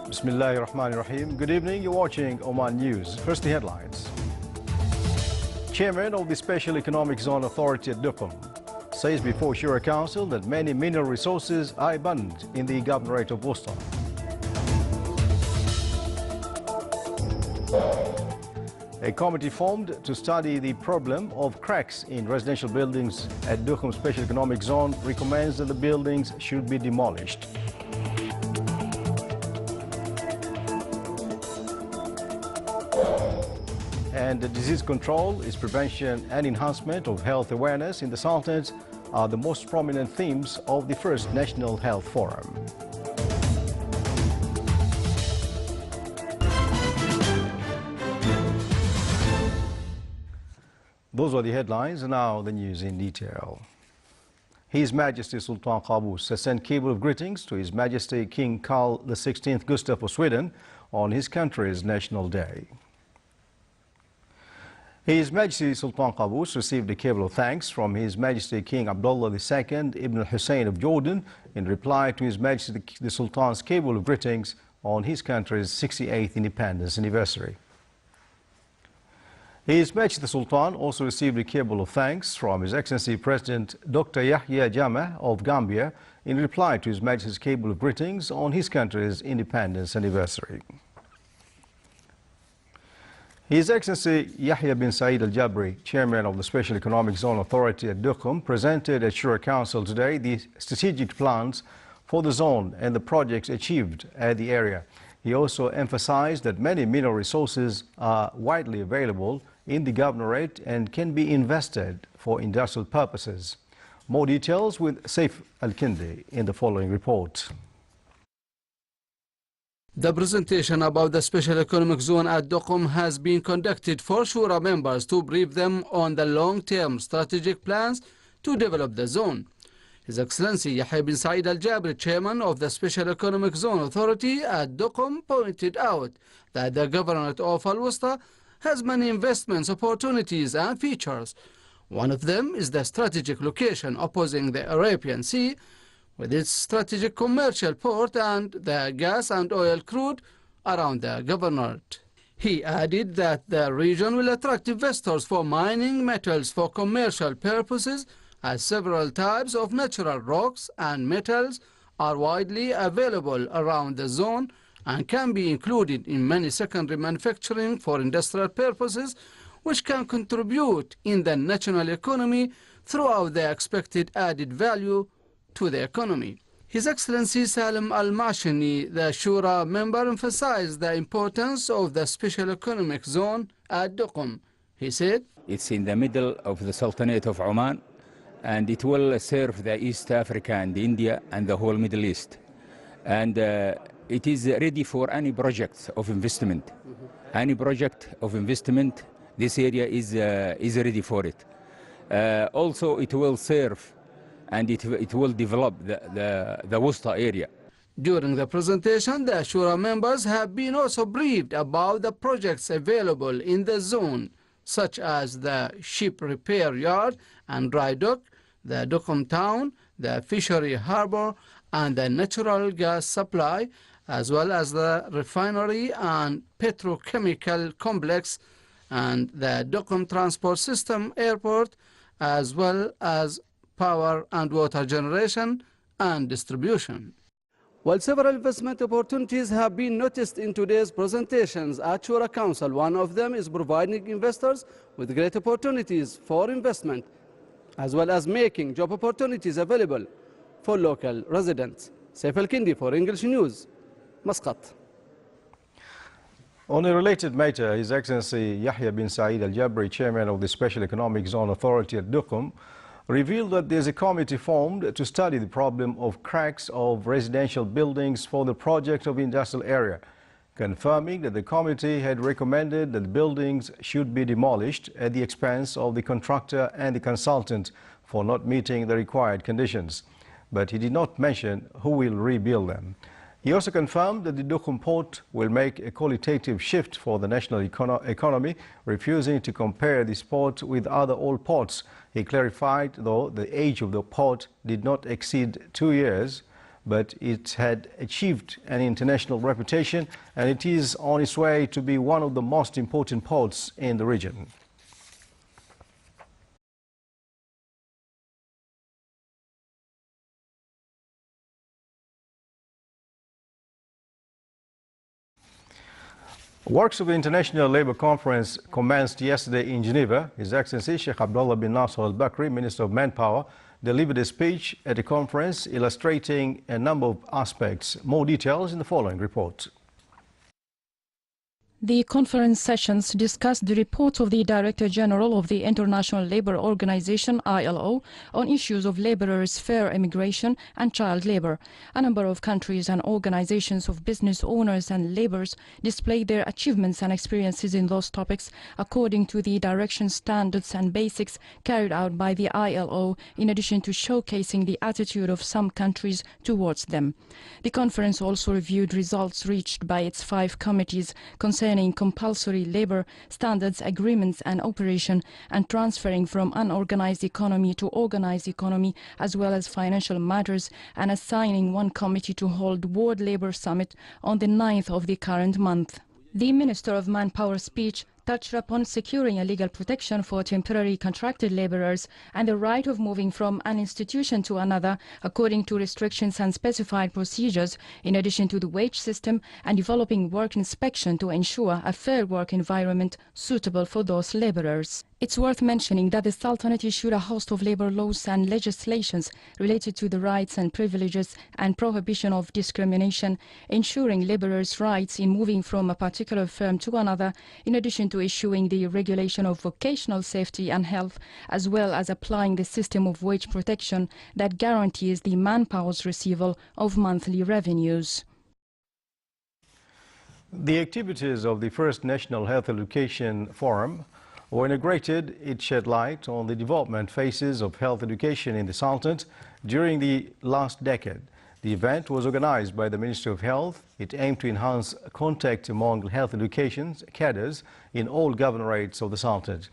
Bismillahir Rahmanir Rahim. Good evening, you're watching Oman News. First the headlines. Chairman of the Special Economic Zone Authority at Duqm says before Shura Council that many mineral resources are abundant in the governorate of Sultan. A committee formed to study the problem of cracks in residential buildings at Duqm Special Economic Zone recommends that the buildings should be demolished. And the disease control is prevention and enhancement of health awareness in the Sultans are the most prominent themes of the first National Health Forum. Those are the headlines, and now the news in detail. His Majesty Sultan Qaboos has sent cable of greetings to His Majesty King Carl XVI Gustaf of Sweden on his country's National Day. His Majesty Sultan Qaboos received a cable of thanks from His Majesty King Abdullah II Ibn Hussein of Jordan in reply to His Majesty the Sultan's cable of greetings on his country's 68th independence anniversary. His Majesty the Sultan also received a cable of thanks from His Excellency President Dr. Yahya Jammeh of Gambia in reply to His Majesty's cable of greetings on his country's independence anniversary. His Excellency Yahya bin Saeed Al Jabri, Chairman of the Special Economic Zone Authority at Duqm, presented at Shura Council today the strategic plans for the zone and the projects achieved at the area. He also emphasized that many mineral resources are widely available in the governorate and can be invested for industrial purposes. More details with Saif Al-Kindi in the following report. The presentation about the Special Economic Zone at Duqm has been conducted for Shura members to brief them on the long-term strategic plans to develop the zone. His Excellency Yahya bin Saeed Al Jabri, Chairman of the Special Economic Zone Authority at Duqm, pointed out that the Governorate of Al-Wusta has many investments, opportunities and features. One of them is the strategic location opposing the Arabian Sea, with its strategic commercial port and the gas and oil crude around the governorate. He added that the region will attract investors for mining metals for commercial purposes, as several types of natural rocks and metals are widely available around the zone and can be included in many secondary manufacturing for industrial purposes, which can contribute in the national economy throughout the expected added value to the economy. His Excellency Salim Al-Mashini, the Shura member, emphasized the importance of the Special Economic Zone at Duqm. He said, "It's in the middle of the Sultanate of Oman, and it will serve the East Africa and India and the whole Middle East. And it is ready for any project of investment. Any project of investment, this area is ready for it. Also, it will serve and it will develop the Wusta area." During the presentation, the Shura members have been also briefed about the projects available in the zone, such as the ship repair yard and dry dock, the Duqm town, the fishery harbor, and the natural gas supply, as well as the refinery and petrochemical complex, and the Duqm transport system airport, as well as power and water generation and distribution. While several investment opportunities have been noticed in today's presentations at Shura Council, one of them is providing investors with great opportunities for investment, as well as making job opportunities available for local residents. Saif Al-Kindi for English News, Muscat. On a related matter, His Excellency Yahya bin Saeed Al Jabri, Chairman of the Special Economic Zone Authority at Duqm, revealed that there's a committee formed to study the problem of cracks of residential buildings for the project of industrial area, confirming that the committee had recommended that the buildings should be demolished at the expense of the contractor and the consultant for not meeting the required conditions. But he did not mention who will rebuild them. He also confirmed that the Duqm port will make a qualitative shift for the national economy, refusing to compare this port with other old ports. He clarified, though, the age of the port did not exceed 2 years, but it had achieved an international reputation and it is on its way to be one of the most important ports in the region. Works of the International Labour Conference commenced yesterday in Geneva. His Excellency Sheikh Abdullah bin Nasser al-Bakri, Minister of Manpower, delivered a speech at the conference illustrating a number of aspects. More details in the following report. The conference sessions discussed the report of the Director General of the International Labour Organization (ILO) on issues of labourers' fair immigration and child labour. A number of countries and organizations of business owners and labourers displayed their achievements and experiences in those topics according to the direction, standards and basics carried out by the ILO, in addition to showcasing the attitude of some countries towards them. The conference also reviewed results reached by its 5 committees concerning compulsory labour, standards agreements and operation, and transferring from unorganized economy to organized economy, as well as financial matters, and assigning 1 committee to hold World Labour Summit on the 9th of the current month. The Minister of Manpower speech touched upon securing a legal protection for temporary contracted labourers and the right of moving from an institution to another according to restrictions and specified procedures, in addition to the wage system, and developing work inspection to ensure a fair work environment suitable for those labourers. It's worth mentioning that the Sultanate issued a host of labour laws and legislations related to the rights and privileges and prohibition of discrimination, ensuring labourers' rights in moving from a particular firm to another, in addition to issuing the regulation of vocational safety and health, as well as applying the system of wage protection that guarantees the manpower's receival of monthly revenues. The activities of the first National Health Education Forum were inaugurated. It shed light on the development phases of health education in the Sultanate during the last decade. The event was organized by the Ministry of Health. It aimed to enhance contact among health education cadres in all governorates of the Sultanate.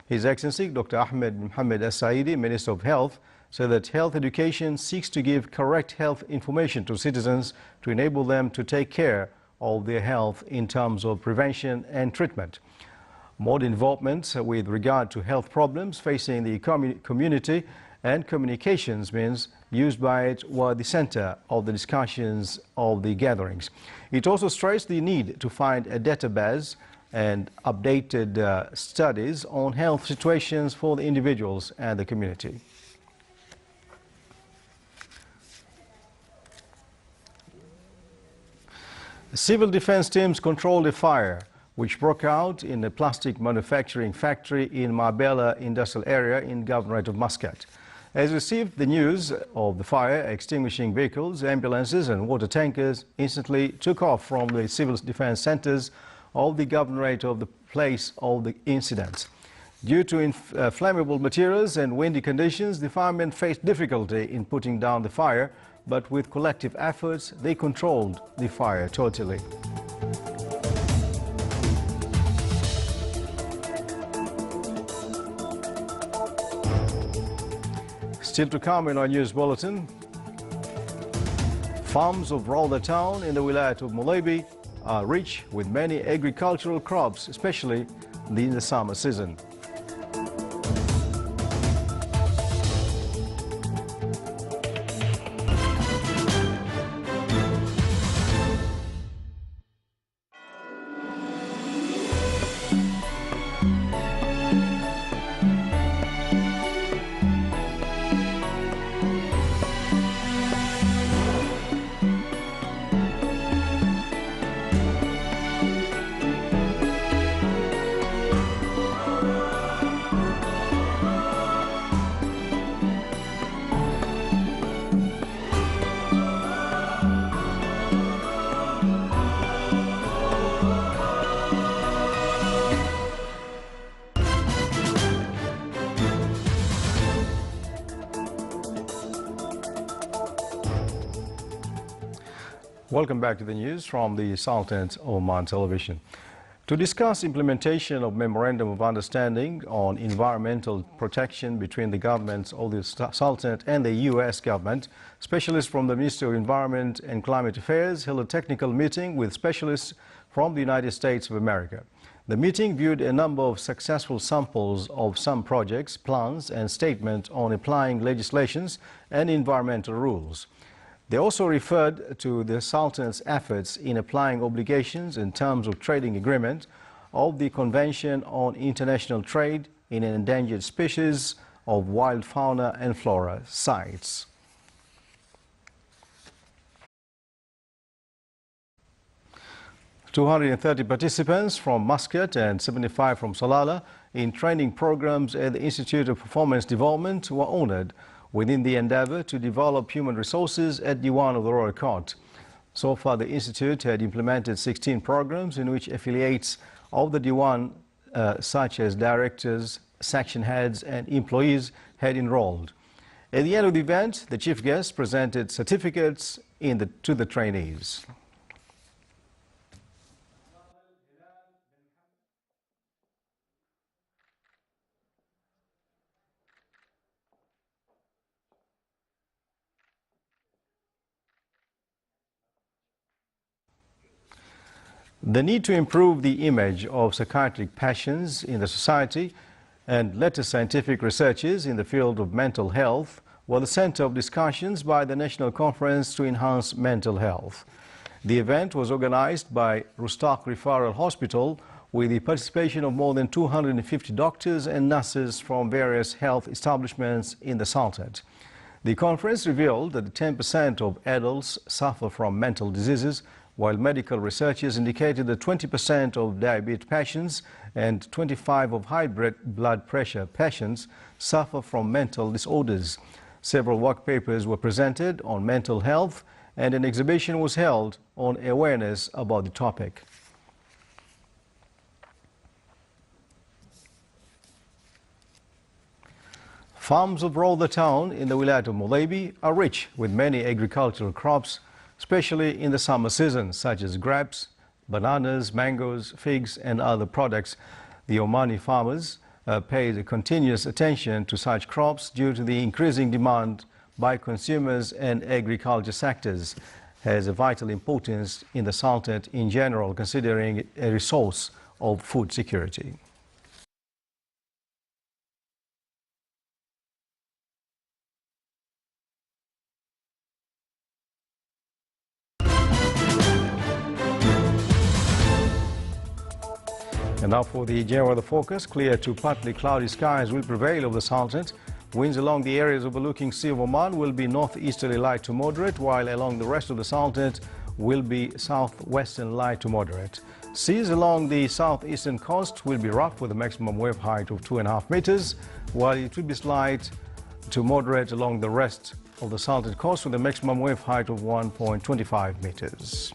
His Excellency Dr. Ahmed Mohammed As-Saidi, Minister of Health, said that health education seeks to give correct health information to citizens to enable them to take care of their health in terms of prevention and treatment. Modern developments with regard to health problems facing the community and communications means used by it were the center of the discussions of the gatherings. It also stressed the need to find a database and updated studies on health situations for the individuals and the community. Civil defense teams controlled a fire which broke out in a plastic manufacturing factory in Marbella industrial area in Governorate of Muscat. As received the news of the fire, extinguishing vehicles, ambulances and water tankers instantly took off from the civil defense centers of the Governorate of the place of the incident. Due to flammable materials and windy conditions, the firemen faced difficulty in putting down the fire, but with collective efforts, they controlled the fire totally. Still to come in our news bulletin, farms of Rawda town in the Wilayat of Mulaybi are rich with many agricultural crops, especially in the summer season. Welcome back to the news from the Sultanate Oman Television. To discuss implementation of Memorandum of Understanding on environmental protection between the governments of the Sultanate and the U.S. government, specialists from the Ministry of Environment and Climate Affairs held a technical meeting with specialists from the United States of America. The meeting viewed a number of successful samples of some projects, plans and statements on applying legislations and environmental rules. They also referred to the Sultan's efforts in applying obligations in terms of trading agreement of the Convention on International Trade in Endangered Species of Wild Fauna and Flora sites. "230 participants from Muscat and 75 from Salalah in training programs at the Institute of Performance Development were honored within the endeavor to develop human resources at Diwan of the Royal Court. So far, the Institute had implemented 16 programs in which affiliates of the Diwan, such as directors, section heads and employees, had enrolled. At the end of the event, the chief guest presented certificates to the trainees. The need to improve the image of psychiatric patients in the society and latest scientific researches in the field of mental health were the center of discussions by the National Conference to Enhance Mental Health. The event was organized by Rustak Referral Hospital with the participation of more than 250 doctors and nurses from various health establishments in the Sultanate. The conference revealed that 10% of adults suffer from mental diseases, while medical researchers indicated that 20% of diabetes patients and 25% of high blood pressure patients suffer from mental disorders. Several work papers were presented on mental health and an exhibition was held on awareness about the topic. Farms of Rawda town in the Wilayat of Mulaibi are rich with many agricultural crops, especially in the summer season, such as grapes, bananas, mangoes, figs and other products. The Omani farmers paid continuous attention to such crops due to the increasing demand by consumers, and agriculture sectors has a vital importance in the Sultanate in general, considering it a resource of food security. And now for the general weather forecast. Clear to partly cloudy skies will prevail over the Sultanate. Winds along the areas overlooking Sea of Oman will be northeasterly light to moderate, while along the rest of the Sultanate will be southwestern light to moderate. Seas along the southeastern coast will be rough with a maximum wave height of 2.5 meters, while it will be slight to moderate along the rest of the Sultanate coast with a maximum wave height of 1.25 meters.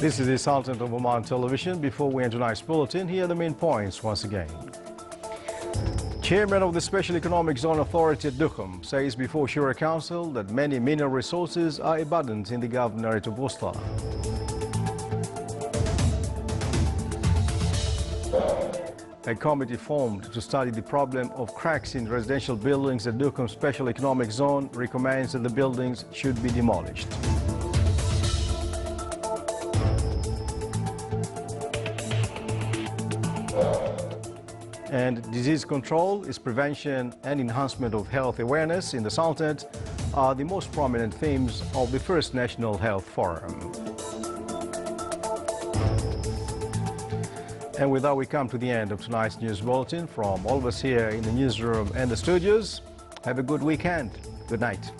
This is the Sultan of Oman Television. Before we end tonight's bulletin, here are the main points once again. Chairman of the Special Economic Zone Authority at Duqm says before Shura Council that many mineral resources are abundant in the Governorate of Wusta. A committee formed to study the problem of cracks in residential buildings at Duqm Special Economic Zone recommends that the buildings should be demolished. And disease control is prevention and enhancement of health awareness in the Sultanate are the most prominent themes of the first National Health Forum. And with that, we come to the end of tonight's news bulletin. From all of us here in the newsroom and the studios, have a good weekend. Good night.